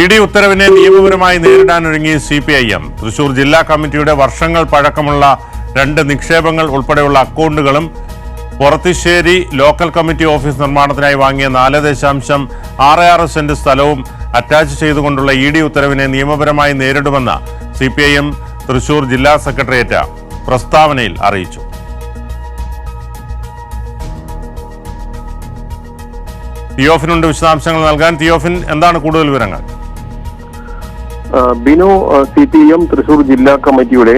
ED ഉത്തരവിനെ നിയമപരമായി നേരിടാനൊരുങ്ങി CPIM. Thrissur ജില്ലാ കമ്മിറ്റിയുടെ വർഷങ്ങൾ പഴക്കമുള്ള 2 നിക്ഷേപങ്ങൾ ഉൾപ്പെടെയുള്ള അക്കൗണ്ടുകളും പൊറത്തിശ്ശേരി ലോക്കൽ കമ്മിറ്റി ഓഫീസ് നിർമ്മാണത്തിനായി വാങ്ങിയ 4.66 സെന്റ് സ്ഥലവും അറ്റാച്ച് ചെയ്തുകൊണ്ടുള്ള ഇഡി ഉത്തരവിനെ നിയമപരമായി നേരിടുമെന്ന് CPIM തൃശൂർ ജില്ലാ സെക്രട്ടേറിയറ്റ് പ്രസ്താവനയിൽ അറിയിച്ചു. തിയോഫിനുണ്ട് വിശദാംശങ്ങൾ നൽകാൻ. തിയോഫിൻ, എന്താണ് കൂടുതൽ വിവരങ്ങൾ? ബിനു, CPIM തൃശൂർ ജില്ലാ കമ്മിറ്റിയുടെ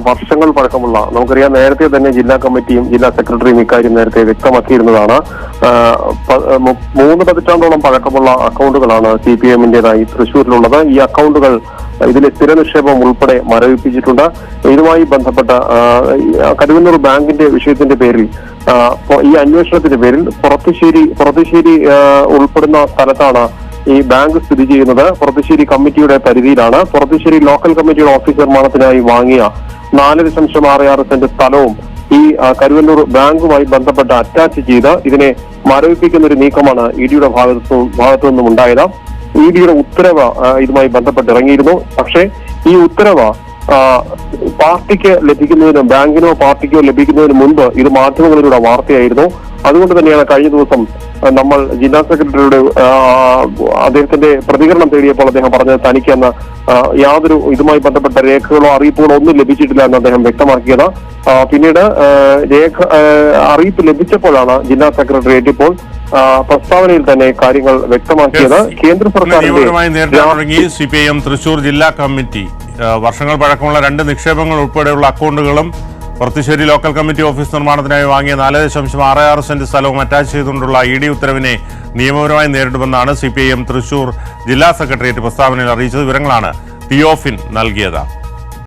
വർഷങ്ങൾ പഴക്കമുള്ള, നമുക്കറിയാം നേരത്തെ തന്നെ ജില്ലാ കമ്മിറ്റിയും ജില്ലാ സെക്രട്ടറിയും ഇക്കാര്യം നേരത്തെ വ്യക്തമാക്കിയിരുന്നതാണ്. 3 പതിറ്റാണ്ടോളം പഴക്കമുള്ള അക്കൗണ്ടുകളാണ് CPIMന്റേതായി തൃശൂരിലുള്ളത്. ഈ അക്കൗണ്ടുകൾ ഇതിലെ സ്ഥിര നിക്ഷേപം ഉൾപ്പെടെ മരവിപ്പിച്ചിട്ടുണ്ട്. ഇതുമായി ബന്ധപ്പെട്ട കരുവന്നൂർ ബാങ്കിന്റെ വിഷയത്തിന്റെ പേരിൽ ഈ അന്വേഷണത്തിന്റെ പേരിൽ പൊറത്തിശ്ശേരി ഉൾപ്പെടുന്ന സ്ഥലത്താണ് ഈ ബാങ്ക് സ്ഥിതി ചെയ്യുന്നത്. പൊറത്തിശ്ശേരി കമ്മിറ്റിയുടെ പരിധിയിലാണ്. പൊറത്തിശ്ശേരി ലോക്കൽ കമ്മിറ്റിയുടെ ഓഫീസ് നിർമ്മാണത്തിനായി വാങ്ങിയ 4.66 സെന്റ് സ്ഥലവും ഈ കരുവന്നൂർ ബാങ്കുമായി ബന്ധപ്പെട്ട് അറ്റാച്ച് ചെയ്ത് ഇതിനെ മരവിപ്പിക്കുന്ന ഒരു നീക്കമാണ് ഇഡിയുടെ ഭാഗത്തു നിന്നും ഉണ്ടായത്. ഇഡിയുടെ ഉത്തരവ് ഇതുമായി ബന്ധപ്പെട്ട് ഇറങ്ങിയിരുന്നു. പക്ഷേ ഈ ഉത്തരവ് പാർട്ടിക്ക് ലഭിക്കുന്നതിന്, ബാങ്കിനോ പാർട്ടിക്കോ ലഭിക്കുന്നതിന് മുൻപ് ഇത് മാധ്യമങ്ങളിലൂടെ വാർത്തയായിരുന്നു. അതുകൊണ്ട് തന്നെയാണ് കഴിഞ്ഞ ദിവസം നമ്മൾ ജില്ലാ സെക്രട്ടറിയുടെ അദ്ദേഹത്തിന്റെ പ്രതികരണം തേടിയപ്പോൾ അദ്ദേഹം പറഞ്ഞത് തനിക്കെന്ന് യാതൊരു ഇതുമായി ബന്ധപ്പെട്ട രേഖകളോ അറിയിപ്പുകളോ ഒന്നും ലഭിച്ചിട്ടില്ല എന്ന് അദ്ദേഹം വ്യക്തമാക്കിയത്. പിന്നീട് അറിയിപ്പ് ലഭിച്ചപ്പോഴാണ് ജില്ലാ സെക്രട്ടേറിയറ്റ് ഇപ്പോൾ പ്രസ്താവനയിൽ തന്നെ കാര്യങ്ങൾ വ്യക്തമാക്കിയത്. കേന്ദ്ര സർക്കാരിന്റെ CPIM തൃശൂർ ജില്ലാ കമ്മിറ്റി വർഷങ്ങൾ പഴക്കമുള്ള 2 നിക്ഷേപങ്ങൾ ഉൾപ്പെടെയുള്ള അക്കൗണ്ടുകളും പൊറത്തിശ്ശേരി ലോക്കൽ കമ്മിറ്റി ഓഫീസ് നിർമ്മാണത്തിനായി വാങ്ങിയ 4.66 സെന്റ് സ്ഥലവും അറ്റാച്ച് ചെയ്തുകൊണ്ടുള്ള ഇഡി ഉത്തരവിനെ നിയമപരമായി നേരിടുമെന്നാണ് CPIM തൃശൂർ ജില്ലാ സെക്രട്ടേറിയറ്റ് പ്രസ്താവനയിൽ അറിയിച്ചത്. വിവരങ്ങളാണ് തിയോഫിൻ നൽകിയത്.